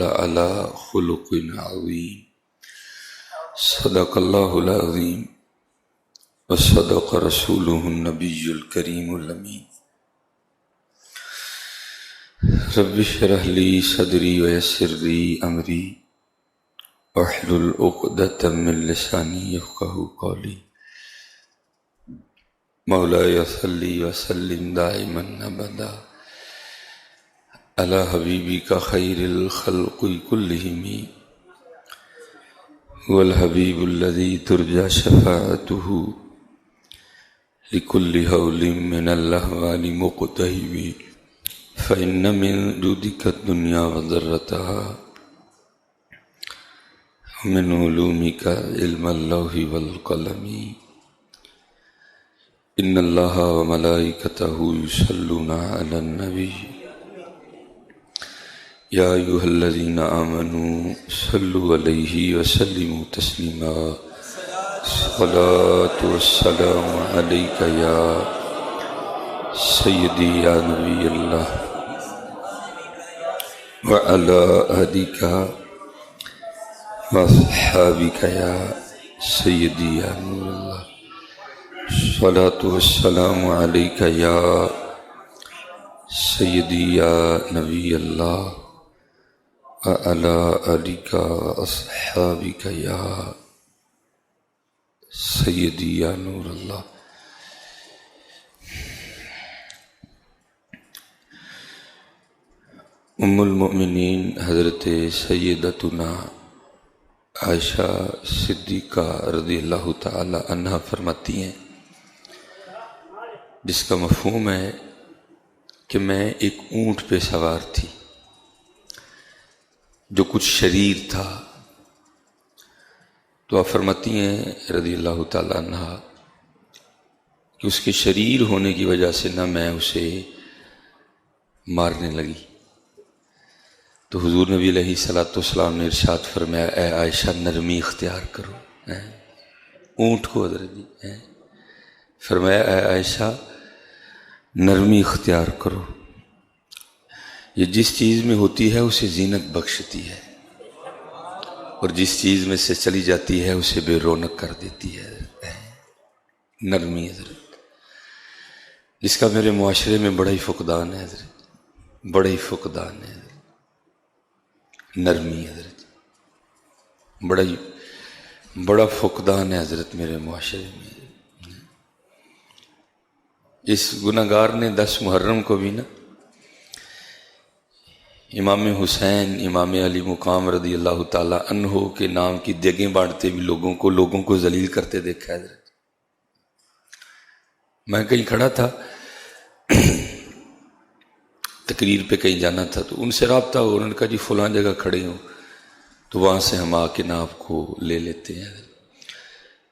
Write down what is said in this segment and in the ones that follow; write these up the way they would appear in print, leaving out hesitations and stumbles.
لعلى خلق عظيم صدق الله العظيم وصدق رسوله النبي الكريم الأمين رب اشرح لي صدري ويسر لي أمري واحلل عقدة من لساني يفقهوا قولي مولاي صل وسلم دائما أبدا على حبيبك خير الخلق كلهم هو الحبيب الذي ترجى شفاعته لكل هول من الأهوال مقتهب فإن من جودك الدنيا وذرتها ومن علومك علم اللوح والقلم إن الله وملائكته يصلون على النبي يا أيها الذين آمنوا صلوا عليه وسلموا تسليما الصلاة والسلام عليك يا سيدي يا نبي الله وعلى آلك وأصحابك يا سيدي يا نور الله الصلاة والسلام عليك يا سيدي يا نبي الله وعلى آلك وأصحابك يا سيدي يا نور الله. ام المؤمنین حضرت سیدتنا عائشہ صدیقہ رضی اللہ تعالی عنہا فرماتی ہیں، جس کا مفہوم ہے کہ میں ایک اونٹ پہ سوار تھی جو کچھ شریر تھا، تو آپ فرماتی ہیں رضی اللہ تعالی عنہا کہ اس کے شریر ہونے کی وجہ سے نہ میں اسے مارنے لگی، تو حضور نبی علیہ السلام نے ارشاد فرمایا اے عائشہ نرمی اختیار کرو. اونٹ کو حضرت جی فرمایا اے عائشہ نرمی اختیار کرو، یہ جس چیز میں ہوتی ہے اسے زینت بخشتی ہے اور جس چیز میں سے چلی جاتی ہے اسے بے رونق کر دیتی ہے. نرمی حضرت جس کا میرے معاشرے میں بڑا ہی فقدان ہے حضرت، بڑا ہی فقدان ہے حضرت. نرمی حضرت بڑا فقدان ہے حضرت میرے معاشرے میں. اس گناہگار نے 10 محرم کو بھی نا امام حسین امام علی مقام رضی اللہ تعالی عنہ کے نام کی دیگیں بانٹتے بھی لوگوں کو ذلیل کرتے دیکھا ہے حضرت. میں کہیں کھڑا تھا تقریر پہ کہیں جانا تھا، تو ان سے رابطہ ہو، انہوں نے کہا جی فلاں جگہ کھڑے ہوں، تو وہاں سے ہم آ کے نا آپ کو لے لیتے ہیں.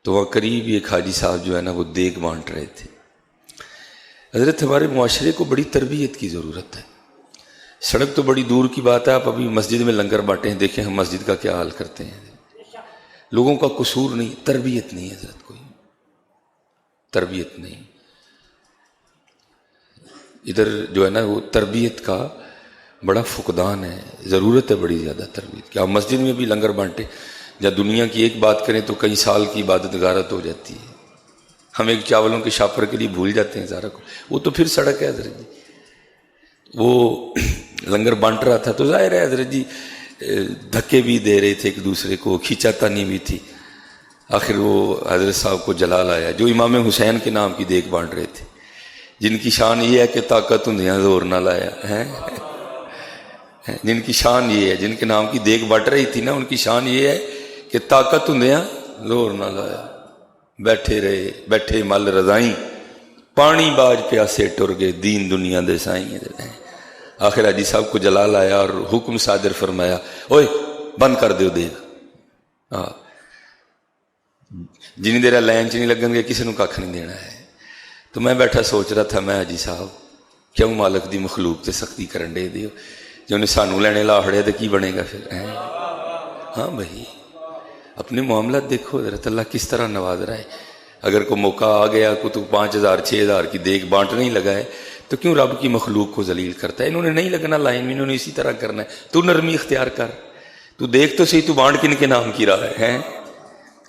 تو وہاں قریب ایک حاجی صاحب جو ہے نا وہ دیگ بانٹ رہے تھے. حضرت ہمارے معاشرے کو بڑی تربیت کی ضرورت ہے. سڑک تو بڑی دور کی بات ہے، آپ ابھی مسجد میں لنگر بانٹیں، دیکھیں ہم مسجد کا کیا حال کرتے ہیں. لوگوں کا قصور نہیں، تربیت نہیں حضرت، کوئی تربیت نہیں. ادھر جو ہے نا وہ تربیت کا بڑا فقدان ہے، ضرورت ہے بڑی زیادہ تربیت کی. آپ مسجد میں بھی لنگر بانٹیں یا دنیا کی ایک بات کریں تو کئی سال کی عبادت غارت ہو جاتی ہے. ہم ایک چاولوں کے شاپر کے لیے بھول جاتے ہیں سارا کو، وہ تو پھر سڑک ہے حضرت جی. وہ لنگر بانٹ رہا تھا تو ظاہر ہے حضرت جی دھکے بھی دے رہے تھے ایک دوسرے کو، کھینچا تانی بھی تھی. آخر وہ حضرت صاحب کو جلال آیا جو امام حسین کے نام کی دیگ بانٹ رہے تھے، جن کی شان یہ ہے کہ طاقت ہندیاں زور نہ لایا ہے. جن کی شان یہ ہے، جن کے نام کی دیگ بٹ رہی تھی نا، ان کی شان یہ ہے کہ طاقت ہندیاں زور نہ لایا. بیٹھے رہے بیٹھے مل رضائیں، پانی باج پیاسے ٹر گئے دین دنیا دے سائیں. آخر حاجی صاحب کو جلال آیا اور حکم صادر فرمایا اوئے بند کر دیو دیگ. جنی دیر لائن چ نہیں لگن گے کسی نے کھ نہیں دینا ہے. تو میں بیٹھا سوچ رہا تھا میں حاجی صاحب کیوں مالک دی مخلوق تے سختی کرن دے دیو، جو انہیں سانو لینے لا ہڑے تو کی بنے گا پھر. ہاں بھائی اپنے معاملات دیکھو حضرت، اللہ کس طرح نواز رہا ہے. اگر کوئی موقع آ گیا کو تو 5000 6000 کی دیگ بانٹ نہیں لگا ہے تو کیوں رب کی مخلوق کو ذلیل کرتا ہے؟ انہوں نے نہیں لگنا لائن میں، انہوں نے اسی طرح کرنا ہے. تو نرمی اختیار کر، تو دیکھ تو صحیح، تو بانٹ کن کے نام کی رہا ہے.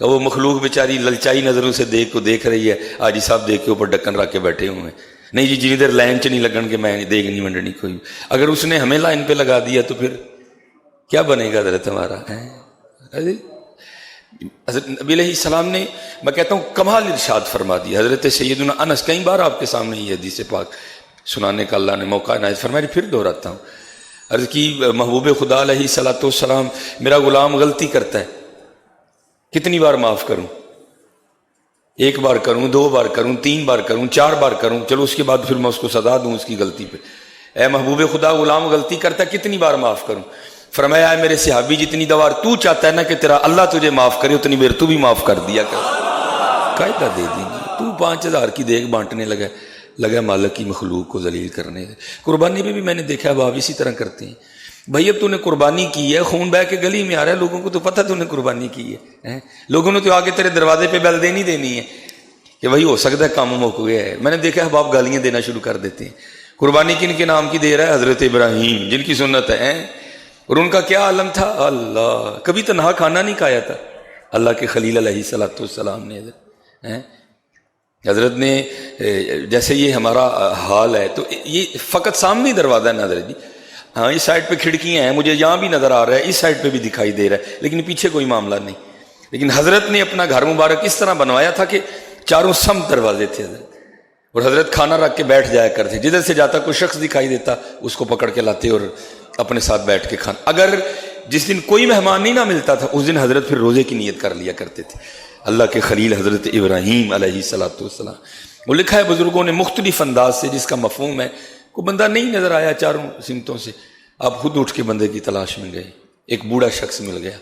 وہ مخلوق بیچاری للچائی نظروں سے دیکھ رہی ہے، حاجی صاحب دیکھ کے اوپر ڈکن رکھ کے بیٹھے ہوئے ہیں. نہیں جی جنہیں دیر لائن چ نہیں لگن کے میں دیکھ نہیں ونڈنی کوئی. اگر اس نے ہمیں لائن پہ لگا دیا تو پھر کیا بنے گا حضرت ہمارا؟ حضرت نبی علیہ السلام نے، میں کہتا ہوں، کمال ارشاد فرما دیا. حضرت سیدنا انس، کئی بار آپ کے سامنے یہ حدیث پاک سنانے کا اللہ نے موقع عنایت فرمایا، پھر دہراتا ہوں. عرض کی محبوب خدا علیہ الصلوۃ والسلام، میرا غلام غلطی کرتا ہے، کتنی بار معاف کروں؟ 1 بار کروں، 2 بار کروں، 3 بار کروں، 4 بار کروں، چلو اس کے بعد پھر میں اس کو سزا دوں اس کی غلطی پہ. اے محبوب خدا، غلام غلطی کرتا ہے، کتنی بار معاف کروں؟ فرمایا، اے میرے صحابی، جتنی دوار تو چاہتا ہے نا کہ تیرا اللہ تجھے معاف کرے، اتنی بار تو بھی معاف کر دیا کر. قاعدہ دے دی. تو 5000 کی دیگ بانٹنے لگا مالک کی مخلوق کو ذلیل کرنے. قربانی پہ بھی میں نے دیکھا اب آپ اسی طرح کرتے ہیں. بھائی اب تو نے قربانی کی ہے، خون بہ کے گلی میں آ رہا ہے، لوگوں کو تو پتہ تو نے قربانی کی ہے. لوگوں نے تو آگے تیرے دروازے پہ بیل دینی ہے کہ بھائی ہو سکتا ہے کام مک گیا ہے. میں نے دیکھا اب آپ گالیاں دینا شروع کر دیتے ہیں. قربانی کن کے نام کی دے رہا ہے؟ حضرت ابراہیم، جن کی سنت ہے. اور ان کا کیا عالم تھا؟ اللہ، کبھی تنہا کھانا نہیں کھایا تھا اللہ کے خلیل علیہ الصلوۃ والسلام نے. حضرت نے، جیسے یہ ہمارا حال ہے تو یہ فقط سامنے دروازہ ہے نظر جی. ہاں اس سائڈ پہ کھڑکیاں ہیں، مجھے یہاں بھی نظر آ رہا ہے، اس سائڈ پہ بھی دکھائی دے رہا ہے، لیکن پیچھے کوئی معاملہ نہیں. لیکن حضرت نے اپنا گھر مبارک اس طرح بنوایا تھا کہ چاروں سمت دروازے تھے حضرت. اور حضرت کھانا رکھ کے بیٹھ جایا کرتے، جدھر سے جاتا کوئی شخص دکھائی دیتا اس کو پکڑ کے لاتے اور اپنے ساتھ بیٹھ کے کھانا. اگر جس دن کوئی مہمان نہیں نہ ملتا تھا اس دن حضرت پھر روزے کی نیت کر لیا کرتے تھے. اللہ کے خلیل حضرت ابراہیم علیہ الصلوۃ والسلام. وہ لکھا ہے بزرگوں نے مختلف انداز سے، جس کا مفہوم ہے کوئی بندہ نہیں نظر آیا چاروں سمتوں سے، آپ خود اٹھ کے بندے کی تلاش میں گئے. ایک بوڑھا شخص مل گیا،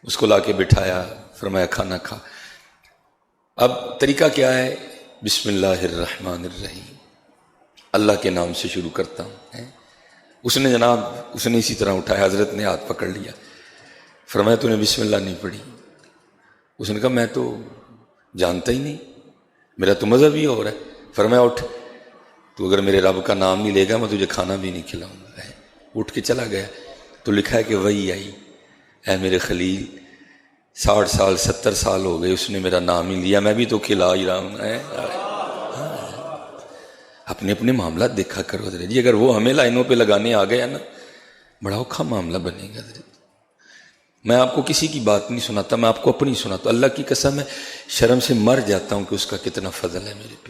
اس کو لا کے بٹھایا، فرمایا کھانا کھا. اب طریقہ کیا ہے؟ بسم اللہ الرحمن الرحیم، اللہ کے نام سے شروع کرتا ہوں. اس نے اسی طرح اٹھایا، حضرت نے ہاتھ پکڑ لیا، فرمایا تو نے بسم اللہ نہیں پڑھی. اس نے کہا میں تو جانتا ہی نہیں، میرا تو مذہب ہی ہو رہا ہے. فرمایا اٹھ، تو اگر میرے رب کا نام نہیں لے گا میں تجھے کھانا بھی نہیں کھلاؤں گا. اٹھ کے چلا گیا. تو لکھا ہے کہ وہی آئی، اے میرے خلیل 60 سال 70 سال ہو گئے اس نے میرا نام ہی لیا، میں بھی تو کھلا ہی رہا ہوں. اپنے اپنے معاملات دیکھا کرو حضرت جی. اگر وہ ہمیں لائنوں پہ لگانے آ گیا نا، بڑا اوکھا معاملہ بنے گا حضرت. میں آپ کو کسی کی بات نہیں سناتا، میں آپ کو اپنی سناتا ہوں. اللہ کی قسم ہے شرم سے مر جاتا ہوں کہ اس کا کتنا فضل ہے میرے پہ.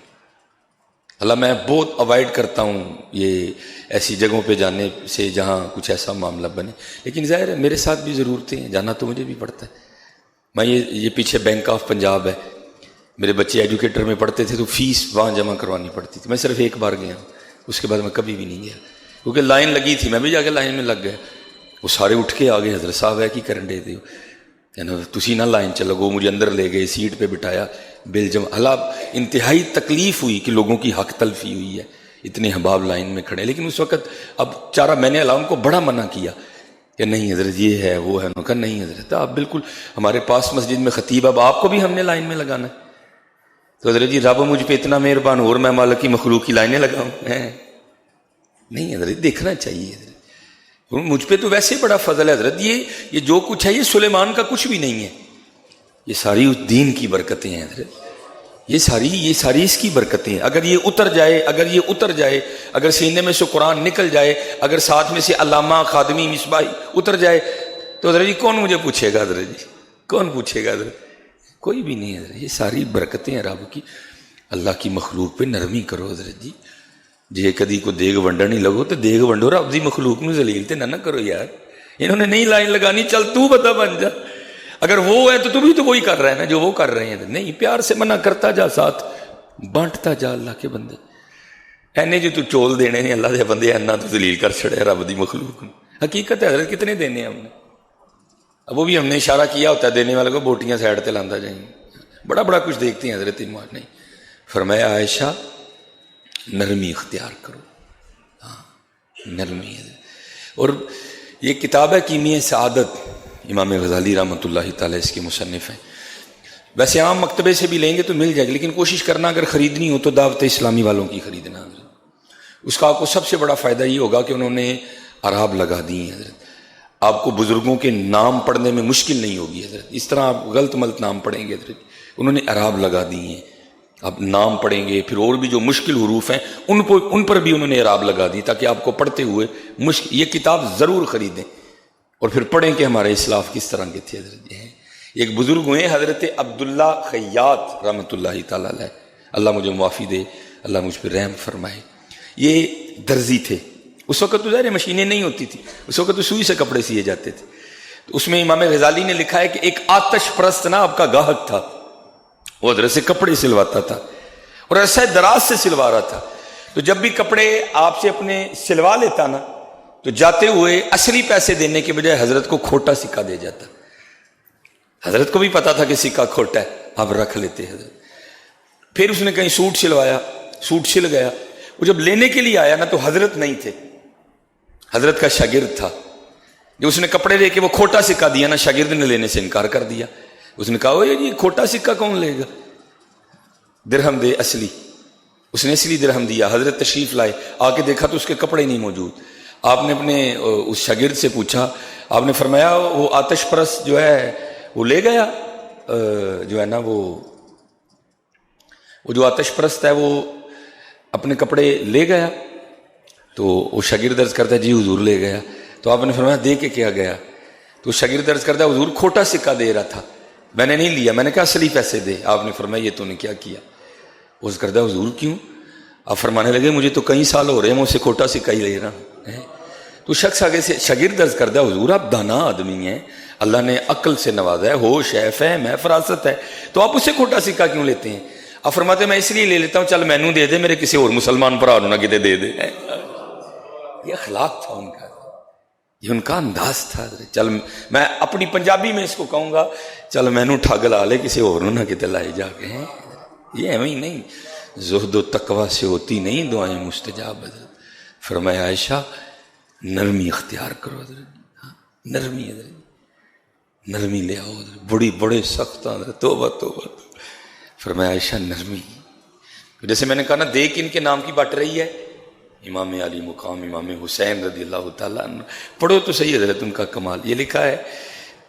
اللہ، میں بہت اوائڈ کرتا ہوں یہ ایسی جگہوں پہ جانے سے جہاں کچھ ایسا معاملہ بنے، لیکن ظاہر ہے میرے ساتھ بھی ضرورتیں ہیں، جانا تو مجھے بھی پڑتا ہے. میں یہ پیچھے بینک آف پنجاب ہے، میرے بچے ایجوکیٹر میں پڑھتے تھے تو فیس وہاں جمع کروانی پڑتی تھی. میں صرف 1 بار گیا ہوں، اس کے بعد میں کبھی بھی نہیں گیا، کیونکہ لائن لگی تھی، میں بھی جا کے لائن میں لگ گیا. وہ سارے اٹھ کے آگے، حضرت صاحب ہے کی کرن دے دیو، تسی نہ لائن چ لگو. مجھے اندر لے گئے، سیٹ پہ بٹھایا، بل جمع. اللہ، انتہائی تکلیف ہوئی کہ لوگوں کی حق تلفی ہوئی ہے، اتنے احباب لائن میں کھڑے. لیکن اس وقت اب چارہ میں نے ان کو بڑا منع کیا کہ نہیں حضرت یہ ہے وہ ہے. انہوں نے کہا نہیں حضرت آپ بالکل ہمارے پاس مسجد میں خطیب، اب آپ کو بھی ہم نے لائن میں لگانا ہے. تو حضرت جی رب مجھ پہ اتنا مہربان، اور میں مالک کی مخلوق کی لائنیں لگاؤں؟ نہیں حضرت، دیکھنا چاہیے حضرت، مجھ پہ تو ویسے بڑا فضل ہے حضرت. یہ جو کچھ ہے یہ سلیمان کا کچھ بھی نہیں ہے، یہ ساری اس دین کی برکتیں ہیں حضرت. یہ ساری اس کی برکتیں ہیں. اگر یہ اتر جائے، اگر سینے میں سے قرآن نکل جائے، اگر ساتھ میں سے علامہ خادمی مصباحی اتر جائے تو حضرت جی کون مجھے پوچھے گا؟ حضرت جی کون پوچھے گا حضرت؟ کوئی بھی نہیں حضرت. یہ ساری برکتیں ہیں رب کی. اللہ کی مخلوق پہ نرمی کرو حضرت جی. جے کدی کو دیگ ونڈن نہیں لگو تو دیگ ونڈو، رب دی مخلوق میں ذلیل تے نہ کرو یار. انہوں نے نہیں لائن لگانی، چل تو بتا بن جا. اگر وہ ہے تو بھی تو وہی کر رہا ہے نا جو وہ کر رہے ہیں. نہیں، پیار سے منع کرتا جا، ساتھ بانٹتا جا. اللہ کے بندے اینے جو تو چول دینے نے اللہ دے بندے، اینا تو ذلیل کر چھڑے رب دی مخلوق. حقیقت ہے حضرت کتنے دینے ہم نے، اب وہ بھی ہم نے اشارہ کیا ہوتا ہے دینے والے کو، بوٹیاں سائڈ تے لاندا جائیں. بڑا کچھ دیکھتے ہیں حضرت ایمان. نہیں، فرمایا عائشہ نرمی اختیار کرو. ہاں نرمی ہے. اور یہ کتاب ہے کیمیہ سعادت، امام غزالی رحمۃ اللہ تعالی اس کے مصنف ہیں. ویسے عام مکتبے سے بھی لیں گے تو مل جائے گی، لیکن کوشش کرنا اگر خریدنی ہو تو دعوت اسلامی والوں کی خریدنا. اس کا آپ کو سب سے بڑا فائدہ یہ ہوگا کہ انہوں نے اعراب لگا دی ہیں حضرت. آپ کو بزرگوں کے نام پڑھنے میں مشکل نہیں ہوگی حضرت. اس طرح آپ غلط ملت نام پڑھیں گے حضرت, انہوں نے اعراب لگا دی ہیں. آپ نام پڑھیں گے, پھر اور بھی جو مشکل حروف ہیں ان پر بھی انہوں نے اعراب لگا دی, تاکہ آپ کو پڑھتے ہوئے یہ کتاب ضرور خریدیں اور پھر پڑھیں کہ ہمارے اسلاف کس طرح کے تھے حضرت. ایک بزرگ ہوئے حضرت عبداللہ خیاط رحمۃ اللہ تعالی علیہ, اللہ مجھے معافی دے, اللہ مجھ پہ رحم فرمائے. یہ درزی تھے. اس وقت تو ظاہر مشینیں نہیں ہوتی تھی, اس وقت تو سوئی سے کپڑے سیے جاتے تھے. تو اس میں امام غزالی نے لکھا ہے کہ ایک آتش پرست نا آپ کا گاہک تھا, وہ حضرت سے کپڑے سلواتا تھا اور ایسا دراز سے سلوا رہا تھا. تو جب بھی کپڑے آپ سے اپنے سلوا لیتا نا تو جاتے ہوئے اصلی پیسے دینے کے بجائے حضرت کو کھوٹا سکہ دے جاتا. حضرت کو بھی پتا تھا کہ سکہ کھوٹا ہے, آپ رکھ لیتے حضرت. پھر اس نے کہیں سوٹ سلوایا, سوٹ سل گیا. وہ جب لینے کے لیے آیا نا تو حضرت نہیں تھے, حضرت کا شاگرد تھا. جو اس نے کپڑے لے کے وہ کھوٹا سکہ دیا نا, شاگرد نے لینے سے انکار کر دیا. اس نے کہا یہ کھوٹا سکہ کون لے گا, درہم دے اصلی. اس نے اصلی درہم دیا. حضرت تشریف لائے, آ کے دیکھا تو اس کے کپڑے نہیں موجود. آپ نے اپنے اس شاگرد سے پوچھا, آپ نے فرمایا وہ آتش پرست جو ہے وہ لے گیا, جو ہے نا وہ جو آتش پرست ہے وہ اپنے کپڑے لے گیا. تو وہ شاگرد عرض کرتا ہے جی حضور لے گیا. تو آپ نے فرمایا دے کے کیا گیا؟ تو شاگرد عرض کرتا ہے حضور کھوٹا سکہ دے رہا تھا, میں نے نہیں لیا, میں نے کہا اصلی پیسے دے. آپ نے فرمایا یہ تو نے کیا کیا؟ عرض کرتا ہے حضور کیوں؟ آپ فرمانے لگے مجھے تو کئی سال ہو رہے ہیں میں اسے کھوٹا سکہ ہی لے رہا ہوں. تو شخص آگے سے شاگرد عرض کرتا ہے حضور آپ دانا آدمی ہیں, اللہ نے عقل سے نوازا ہے, ہوش ہے, فہم ہے, فراست ہے, تو آپ اسے کھوٹا سکہ کیوں لیتے ہیں؟ آپ فرماتے ہیں میں اس لیے لے لیتا ہوں چل مینوں دے دے, میرے کسی اور مسلمان بھرا نہ کتے دے دے. یہ اخلاق تھا ان کا, یہ ان کا انداز تھا. چل میں اپنی پنجابی میں اس کو کہوں گا چل مینوں ٹھگ لا لے, کسی اور نہ کتے لائے جا کے. یہ ایویں ہی نہیں, زہد و تقوی سے ہوتی نہیں دعائیں مستجاب. حضرت فرمایا عائشہ نرمی اختیار کرو حضرت, نرمی حضرت, نرمی لے آؤ حضرت, بڑے سخت حضرت, توبہ توبہ. فرمایا عائشہ نرمی. جیسے میں نے کہا نا دیکھ ان کے نام کی بٹ رہی ہے, امام علی مقام امام حسین رضی اللہ تعالیٰ عنہ, پڑھو تو صحیح حضرت ان کا کمال. یہ لکھا ہے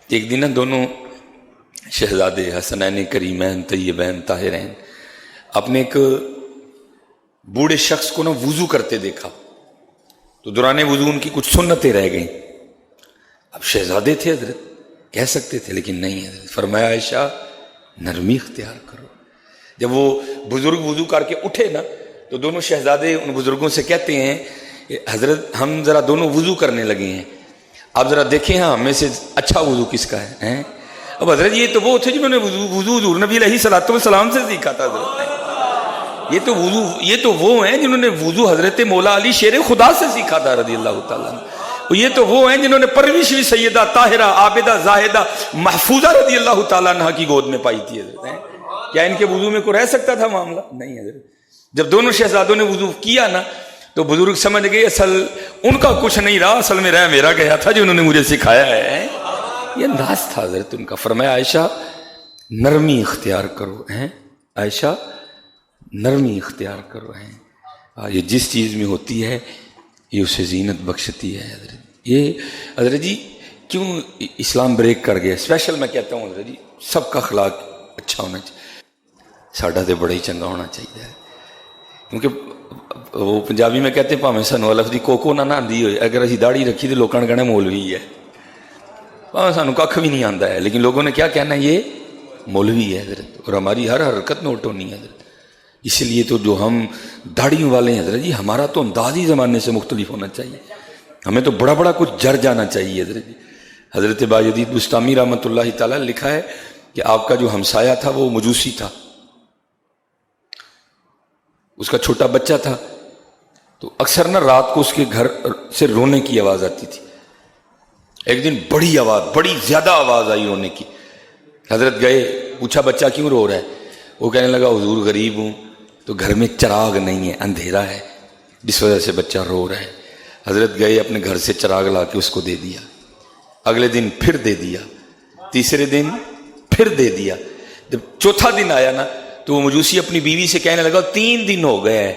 کہ ایک دن دونوں شہزادے حسنین کریمین طیبین طاہرین اپنے ایک بوڑھے شخص کو نا وضو کرتے دیکھا, تو دوران وضو ان کی کچھ سنتیں رہ گئیں. اب شہزادے تھے حضرت, کہہ سکتے تھے لیکن نہیں حضرت. فرمایا عائشہ نرمی اختیار کرو. جب وہ بزرگ وضو کر کے اٹھے نا تو دونوں شہزادے ان بزرگوں سے کہتے ہیں حضرت ہم ذرا دونوں وضو کرنے لگے ہیں, آپ ذرا دیکھیں ہاں ہمیں سے اچھا وضو کس کا ہے. اب حضرت یہ تو وہ تھے جنہوں نے وضو حضور نبی علیہ الصلوۃ والسلام سے سیکھا تھا حضرت. یہ تو وہ ہیں جنہوں نے وضو حضرت مولا علی شیر خدا سے سیکھا تھا رضی اللہ تعالیٰ عنہ. یہ تو وہ ہیں جنہوں نے پرویش بھی سیدہ طاہرہ عابدہ زاہدہ محفوظہ رضی اللہ تعالیٰ عنہ کی گود میں پائی تھی حضرت. کیا ان کے وضو میں کوئی رہ سکتا تھا معاملہ؟ نہیں حضرت. جب دونوں شہزادوں نے وضو کیا نا تو بزرگ سمجھ گئے اصل ان کا کچھ نہیں رہا, اصل میں رہ میرا گیا تھا جو انہوں نے مجھے سکھایا ہے. یہ انداز تھا حضرت ان کا. فرمایا عائشہ نرمی اختیار کرو ہیں, عائشہ نرمی اختیار کرو ہیں. یہ جس چیز میں ہوتی ہے یہ اسے زینت بخشتی ہے حضرت. یہ حضرت جی کیوں اسلام بریک کر گیا اسپیشل میں کہتا ہوں حضرت جی سب کا اخلاق اچھا ہونا چاہیے, ساڈا تو بڑا ہی چنگا ہونا چاہیے. کیونکہ وہ پنجابی میں کہتے ہیں پاویں سانو الف دی کوکو نہ آندی ہوئے, اگر اسی داڑھی رکھی تو لوگوں نے کہنا مولوی ہے, پاویں سانو کھ بھی نہیں آتا ہے, لیکن لوگوں نے کیا کہنا یہ مولوی ہے حضرت. اور ہماری ہر حرکت نوٹ ہونی ہے حضرت. اس لیے تو جو ہم داڑھیوں والے ہیں حضرت جی ہمارا تو انداز ہی زمانے سے مختلف ہونا چاہیے, ہمیں تو بڑا بڑا کچھ جر جانا چاہیے حضرت جی. حضرت باجدید بستامی رحمۃ اللہ تعالیٰ لکھا ہے کہ آپ کا جو ہمسایہ تھا وہ مجوسی تھا, اس کا چھوٹا بچہ تھا, تو اکثر نہ رات کو اس کے گھر سے رونے کی آواز آتی تھی. ایک دن بڑی آواز, بڑی زیادہ آواز آئی رونے کی. حضرت گئے, پوچھا بچہ کیوں رو رہا ہے؟ وہ کہنے لگا حضور غریب ہوں تو گھر میں چراغ نہیں ہے, اندھیرا ہے, جس وجہ سے بچہ رو رہا ہے. حضرت گئے اپنے گھر سے چراغ لا کے اس کو دے دیا. اگلے دن پھر دے دیا, تیسرے دن پھر دے دیا. جب چوتھا دن آیا نا تو وہ مجوسی اپنی بیوی سے کہنے لگا 3 دن ہو گئے ہیں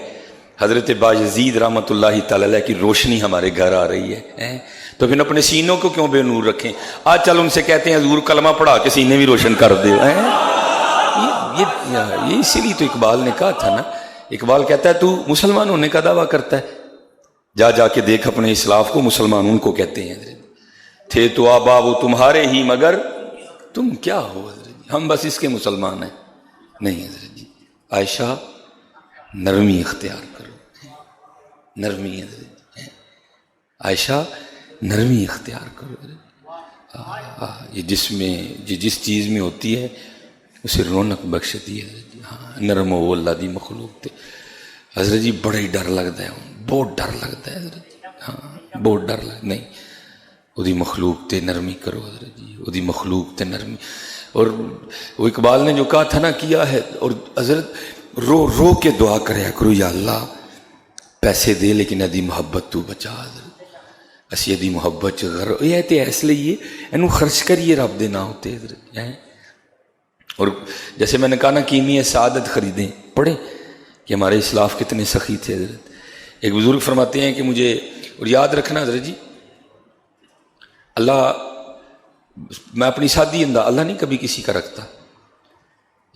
حضرت باجزید رحمۃ اللہ تعالی علیہ کی روشنی ہمارے گھر آ رہی ہے، تو پھر اپنے سینوں کو کیوں بے نور رکھیں؟ آج چل ان سے کہتے ہیں حضور کلمہ پڑھا کے سینے بھی روشن کر دے. یہ اسی لیے تو اقبال نے کہا تھا نا، اقبال کہتا ہے تو مسلمان ہونے کا دعویٰ کرتا ہے، جا جا کے دیکھ اپنے اسلاف کو، مسلمان ان کو کہتے ہیں تھے تو آبا وہ تمہارے ہی مگر تم کیا ہو حضرت جی، ہم بس اس کے مسلمان ہیں. نہیں حضرت جی، عائشہ نرمی اختیار کرو، نرمی حضرت جی، عائشہ نرمی اختیار کرو. یہ جس چیز میں ہوتی ہے اسے رونق بخشتی ہے. ہاں نرم ہو اللہ دی مخلوق تے حضرت جی، بڑا ہی ڈر لگتا ہے، بہت ڈر لگتا ہے حضرت جی. ہاں بہت ڈر لگتا، نہیں وہ مخلوق تے نرمی کرو حضرت جی، وہ مخلوق تے نرمی. اور وہ اقبال نے جو کہا تھا نا کیا ہے، اور حضرت رو رو کے دعا کریا کرو، یا اللہ پیسے دے لیکن ادی محبت تو بچا حضرت، اسی ادی محبت غر یہ تے اس لیے اینو خرچ کریے رب دے نام تے حضرت. اور جیسے میں نے کہا نا کیمیا سعادت خریدیں، پڑھیں کہ ہمارے اسلاف کتنے سخی تھے حضرت. ایک بزرگ فرماتے ہیں کہ مجھے، اور یاد رکھنا حضرت جی، اللہ، میں اپنی سادی انداز، اللہ نہیں کبھی کسی کا رکھتا.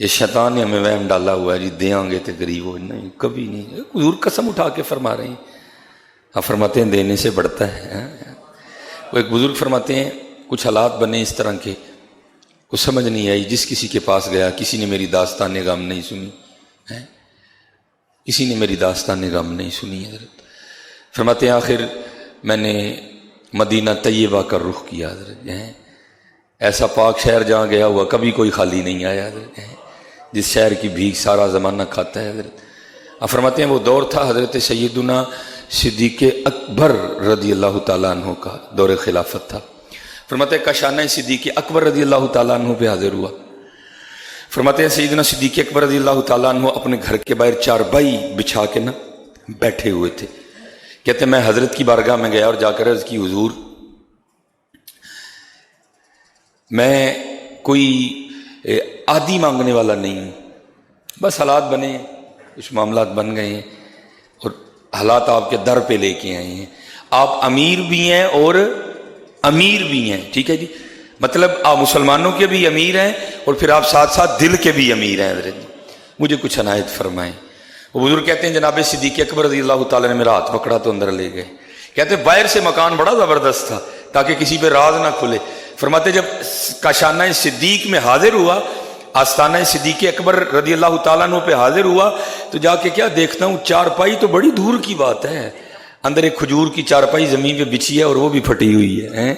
یہ شیطان نے ہمیں وہم ڈالا ہوا ہے جی دیاں گے تو غریب ہو، نہیں کبھی نہیں. حضور قسم اٹھا کے فرما رہے ہیں، ہاں فرماتے ہیں دینے سے بڑھتا ہے. وہ ایک بزرگ فرماتے ہیں کچھ حالات بنے اس طرح کے، کچھ سمجھ نہیں آئی، جس کسی کے پاس گیا کسی نے میری داستان غم نہیں سنی، کسی نے میری داستان غم نہیں سنی حضرت. فرماتے ہیں آخر میں نے مدینہ طیبہ کا رخ کیا حضرت. ایسا پاک شہر جہاں گیا ہوا کبھی کوئی خالی نہیں آیا حضرت، جس شہر کی بھیک سارا زمانہ کھاتا ہے حضرت. فرماتے ہیں وہ دور تھا حضرت سیدنا صدیق اکبر رضی اللہ تعالیٰ عنہ کا دور خلافت تھا. فرماتے ہیں کاشانہ صدیق اکبر رضی اللہ تعالیٰ عنہ پہ حاضر ہوا. فرماتے ہیں سیدنا صدیق اکبر رضی اللہ تعالیٰ عنہ اپنے گھر کے باہر چارپائی بچھا کے نا بیٹھے ہوئے تھے. کہتے ہیں میں حضرت کی بارگاہ میں گیا اور جا کر عرض کی حضور میں کوئی عادی مانگنے والا نہیں ہوں، بس حالات بنے، کچھ معاملات بن گئے ہیں اور حالات آپ کے در پہ لے کے آئے ہیں. آپ امیر بھی ہیں اور امیر بھی ہیں، ٹھیک ہے جی، مطلب آپ مسلمانوں کے بھی امیر ہیں اور پھر آپ ساتھ ساتھ دل کے بھی امیر ہیں حضرت. مجھے کچھ عنایت فرمائیں. وہ بزرگ کہتے ہیں جناب صدیق اکبر رضی اللہ تعالیٰ نے میرا ہاتھ پکڑا تو اندر لے گئے. کہتے ہیں باہر سے مکان بڑا زبردست تھا تاکہ کسی پہ راز نہ کھلے. فرماتے جب کاشانہ صدیق میں حاضر ہوا، آستانہ صدیق اکبر رضی اللہ تعالیٰ عنہ پہ حاضر ہوا تو جا کے کیا دیکھتا ہوں چارپائی تو بڑی دور کی بات ہے، اندر ایک کھجور کی چارپائی زمین پہ بچھی ہے اور وہ بھی پھٹی ہوئی ہے.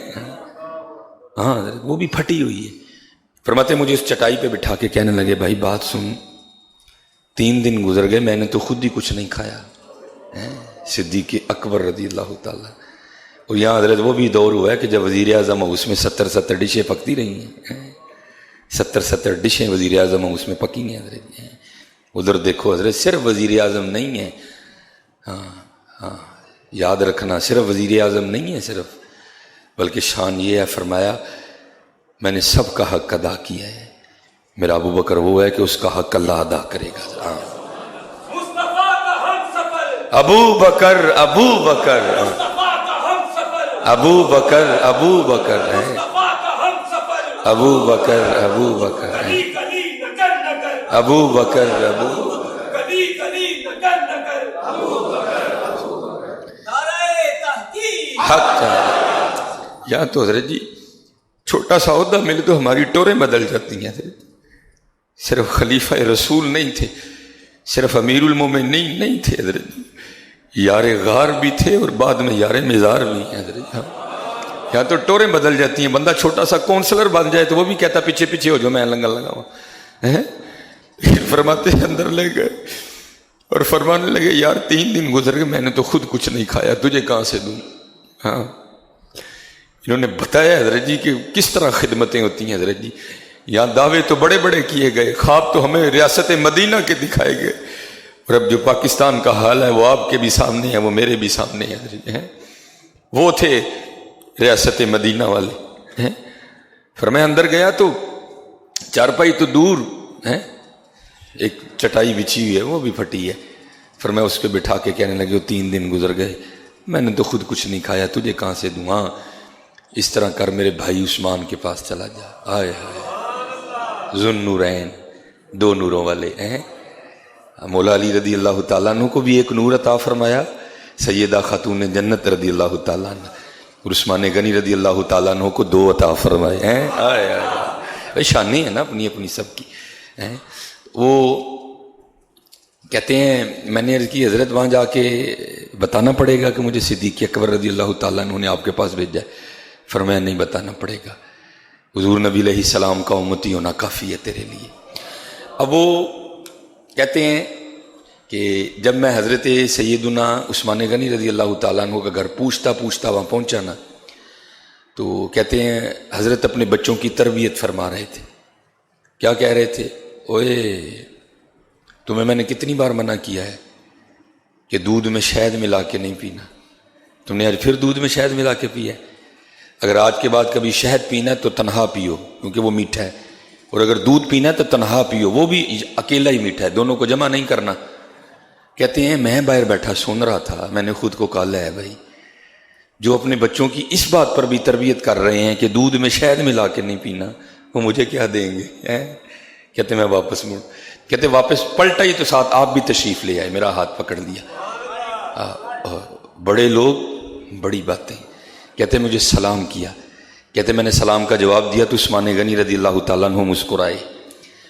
ہاں وہ بھی پھٹی ہوئی ہے. فرماتے مجھے اس چٹائی پہ بٹھا کے کہنے لگے بھائی بات سن، 3 دن گزر گئے میں نے تو خود ہی کچھ نہیں کھایا. صدیق اکبر رضی اللہ تعالیٰ. اور یہاں حضرت وہ بھی دور ہوا ہے کہ جب وزیر اعظم اس میں 70 ڈشیں پکتی رہی ہیں، 70 ڈشیں وزیر اعظم اس میں پکی ہیں حضرت. ادھر دیکھو حضرت صرف وزیر اعظم نہیں ہے، ہاں یاد رکھنا صرف وزیر اعظم نہیں ہے صرف، بلکہ شان یہ ہے فرمایا میں نے سب کا حق ادا کیا ہے. میرا ابو بکر وہ ہے کہ اس کا حق اللہ ادا کرے گا. ابو بکر ابو بکر ابو بکر ابو بکر ہے، ابو بکر ابو بکر ہے، ابو بکر ابو حق. یا تو حضرت جی چھوٹا سا عہدہ ملے تو ہماری ٹوریں بدل جاتی ہیں. صرف خلیفہ رسول نہیں تھے، صرف امیر المومنین نہیں تھے حضرت جی، یار غار بھی تھے اور بعد میں یار مزار بھی ہیں حضرت. یہاں تو ٹوریں بدل جاتی ہیں. بندہ چھوٹا سا کونسلر بن جائے تو وہ بھی کہتا پیچھے پیچھے ہو جو میں لنگر لگاؤں. فرماتے اندر لے گئے اور فرمانے لگے یار 3 دن گزر گئے میں نے تو خود کچھ نہیں کھایا، تجھے کہاں سے دوں. ہاں انہوں نے بتایا حضرت جی کہ کس طرح خدمتیں ہوتی ہیں حضرت جی. یہاں دعوے تو بڑے بڑے کیے گئے، خواب تو ہمیں ریاست مدینہ کے دکھائے گئے، اور اب جو پاکستان کا حال ہے وہ آپ کے بھی سامنے ہے، وہ میرے بھی سامنے ہے حضرت. وہ تھے ریاست مدینہ والے. فرمایا اندر گیا تو چارپائی تو دور ہے، ایک چٹائی بچھی ہوئی ہے وہ بھی پھٹی ہے. فرمایا اس پہ بٹھا کے کہنے لگے وہ 3 دن گزر گئے، میں نے تو خود کچھ نہیں کھایا، تجھے کہاں سے دوں؟ ہاں اس طرح کر میرے بھائی عثمان کے پاس چلا جا۔ آئے ہائے ذوالنورین، 2 نوروں والے ہیں۔ مولا علی رضی اللہ تعالیٰ عنہ کو بھی ایک نور عطا فرمایا، سیدہ خاتون جنت رضی اللہ تعالیٰ عنہ، اور عثمان غنی رضی اللہ تعالیٰ عنہ کو 2 عطا فرمائے ہیں۔ آئے آئے شانیں ہیں نا اپنی اپنی سب کی ہیں۔ وہ کہتے ہیں میں نے عرض کی حضرت وہاں جا کے بتانا پڑے گا کہ مجھے صدیق اکبر رضی اللہ تعالیٰ عنہ نے آپ کے پاس بھیجا ہے؟ فرمایا نہیں بتانا پڑے گا، حضور نبی علیہ السلام کا امتی ہونا کافی ہے تیرے لیے۔ اب وہ کہتے ہیں کہ جب میں حضرت سیدنا عثمان غنی رضی اللہ تعالیٰ عنہ کا گھر پوچھتا پوچھتا وہاں پہنچا نا، تو کہتے ہیں حضرت اپنے بچوں کی تربیت فرما رہے تھے۔ کیا کہہ رہے تھے؟ اوئے تمہیں میں نے کتنی بار منع کیا ہے کہ دودھ میں شہد ملا کے نہیں پینا، تم نے آج پھر دودھ میں شہد ملا کے پیا ہے۔ اگر آج کے بعد کبھی شہد پینا ہے تو تنہا پیو کیونکہ وہ میٹھا ہے، اور اگر دودھ پینا ہے تو تنہا پیو، وہ بھی اکیلا ہی میٹھا ہے، دونوں کو جمع نہیں کرنا۔ کہتے ہیں میں باہر بیٹھا سن رہا تھا، میں نے خود کو کہا ہے بھائی جو اپنے بچوں کی اس بات پر بھی تربیت کر رہے ہیں کہ دودھ میں شہد ملا کے نہیں پینا، وہ مجھے کیا دیں گے؟ کہتے میں واپس مڑ، کہتے واپس پلٹا ہی تو ساتھ آپ بھی تشریف لے آئے، میرا ہاتھ پکڑ لیا۔ بڑے لوگ بڑی باتیں، کہتے مجھے سلام کیا، کہتے میں نے سلام کا جواب دیا تو عثمان غنی رضی اللہ تعالیٰ عنہ مسکرائے۔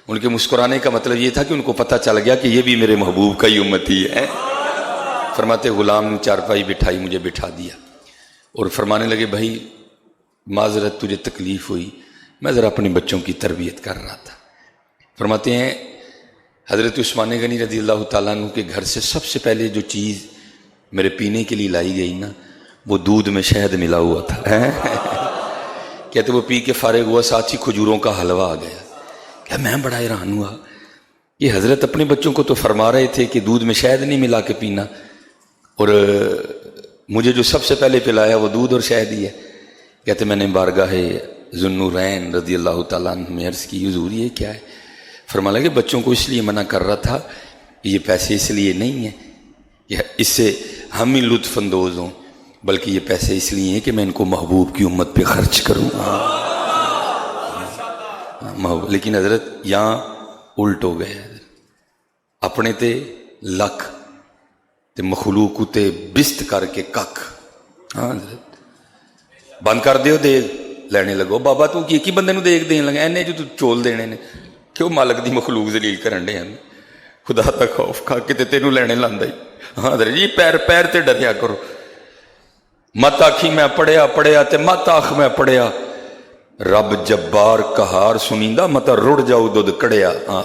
ان کے مسکرانے کا مطلب یہ تھا کہ ان کو پتہ چل گیا کہ یہ بھی میرے محبوب کا ہی امتی ہے۔ فرماتے غلام نے چارپائی بٹھائی، مجھے بٹھا دیا اور فرمانے لگے بھائی معذرت تجھے تکلیف ہوئی، میں ذرا اپنے بچوں کی تربیت کر رہا تھا۔ فرماتے ہیں حضرت عثمان غنی رضی اللہ تعالیٰ عنہ کے گھر سے سب سے پہلے جو چیز میرے پینے کے لیے لائی گئی نا، وہ دودھ میں شہد ملا ہوا تھا۔ کہتے وہ پی کے فارغ ہوا، ساتھ ہی کھجوروں کا حلوہ آ گیا۔ کہ میں بڑا حیران ہوا، یہ حضرت اپنے بچوں کو تو فرما رہے تھے کہ دودھ میں شہد نہیں ملا کے پینا، اور مجھے جو سب سے پہلے پلایا وہ دودھ اور شہد ہی ہے۔ کہتے میں نے بارگاہ ذوالنورین رضی اللہ تعالیٰ عنہ میں عرض کی حضور یہ کیا ہے؟ فرمانے لگے بچوں کو اس لیے منع کر رہا تھا کہ یہ پیسے اس لیے نہیں ہیں کہ اس سے ہم ہی لطف اندوز ہوں، بلکہ یہ پیسے اس لیے ہیں کہ میں ان کو محبوب کی امت پہ خرچ کروں۔ لیکن حضرت یہاں الٹ ہو گئے، اپنے تے لکھ تے مخلوق تے بست کر کے کک۔ ہاں حضرت بند کر دیو دیگ لینے لگو، بابا تو کی بندے نو دیگ دین لگا، اینے جو تو چول دینے نے، کیوں مالک دی مخلوق ذلیل کرن دے ہیں؟ خدا دا خوف کھا کے تے تینوں لینے لاندا ہی۔ ہاں حضرت جی پیر تے ڈریا کرو، مت آکھی میں پڑھیا تے مت آکھ میں پڑھیا، رب جبار قہار سنیندا مت رڑ جاؤ دودھ کڑیا۔ ہاں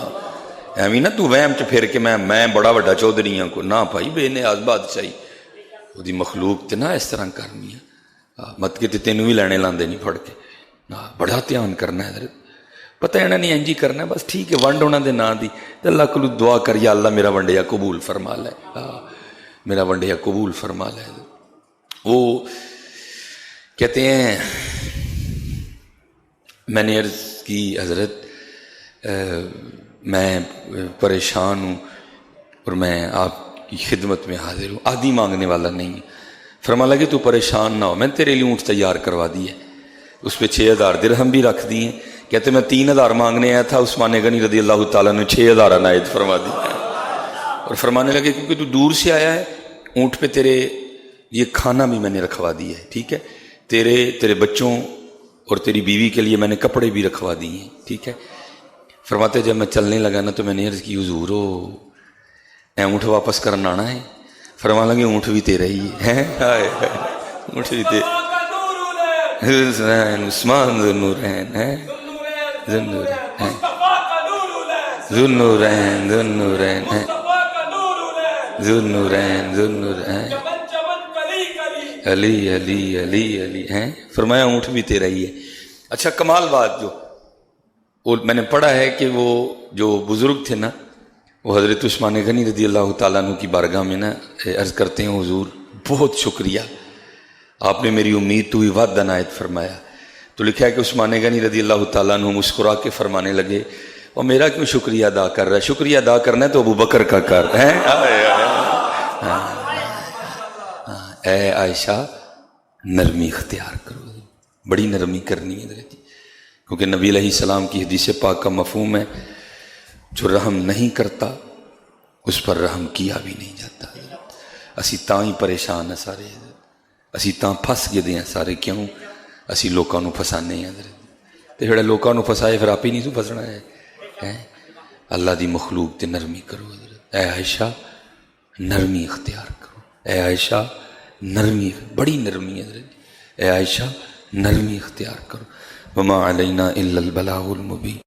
ایویں نہ تو وہم چ پھر کے میں بڑا بڑا چودھری ہاں کو نہ بھائی، بے نیاز بادشاہی وہ مخلوق تے نہ اس طرح کرنی ہے، مت کہ تینوں بھی لینے لاندے نہیں پڑھ کے۔ بڑا دھیان کرنا ہے حضرت، پتہ ہے نا نہیں انجی کرنا ہے، بس ٹھیک ہے ونڈ ہونا دے نا دی تے اللہ کو دعا کر یا اللہ میرا ونڈیا قبول فرما لے، میرا ونڈیا قبول فرما لے۔ وہ کہتے ہیں میں نے عرض کی حضرت میں پریشان ہوں اور میں آپ کی خدمت میں حاضر ہوں، آدھی مانگنے والا نہیں۔ فرمانے لگے تو پریشان نہ ہو، میں نے تیرے لیے اونٹ تیار کروا دی ہے، اس پہ 6000 درہم بھی رکھ دی ہیں۔ کہتے میں 3000 مانگنے آیا تھا، عثمان غنی رضی اللہ تعالیٰ نے 6000 عنایت فرما دی، اور فرمانے لگے کیونکہ تو دور سے آیا ہے اونٹ پہ تیرے یہ کھانا بھی میں نے رکھوا دی ہے، ٹھیک ہے، تیرے بچوں اور تیری بیوی کے لیے میں نے کپڑے بھی رکھوا دیے ہیں، ٹھیک ہے۔ فرماتے جب میں چلنے لگا نا تو میں نے عرض کی حضور اے اونٹ واپس کرنا آنا ہے؟ فرمانے لگے اونٹ بھی تیرا ہی ہے، اونٹ بھی تیرا، عثمان ذوالنورین ہے، ذوالنورین ہے، ذوالنورین علی علی علی علی ہیں، فرمایا اونٹ بھی تیرا ہی ہے۔ اچھا کمال بات جو میں نے پڑھا ہے کہ وہ جو بزرگ تھے نا، وہ حضرت عثمان غنی رضی اللہ تعالیٰ عنہ کی بارگاہ میں نا عرض کرتے ہیں حضور بہت شکریہ، آپ نے میری امید تو ہی وعد عنایت فرمایا۔ تو لکھا ہے کہ عثمان غنی رضی اللہ تعالیٰ عنہ مسکرا کے فرمانے لگے اور میرا کیوں شکریہ ادا کر رہا ہے؟ شکریہ ادا کرنا ہے تو ابو بکر کا کر ہے۔ اے عائشہ نرمی اختیار کرو، بڑی نرمی کرنی ہے حضرت، کیونکہ نبی علیہ السلام کی حدیث پاک کا مفہوم ہے جو رحم نہیں کرتا اس پر رحم کیا بھی نہیں جاتا حضرت۔ اسی تاں ہی پریشان ہیں سارے حضرت، اسی تاں پھس گئے ہیں سارے، کیوں؟ اسی لوکاں نو پھسانے ہیں حضرت، تے جڑے لوکاں نو پھسائے پھر آپ ہی نہیں سو پھسنا ہے۔ اللہ دی مخلوق تے نرمی کرو حضرت۔ اے عائشہ نرمی اختیار کرو، اے عائشہ نرمی، بڑی نرمی ہے حضرت، اے عائشہ نرمی اختیار کرو۔ وما علینا الا البلاغ المبین۔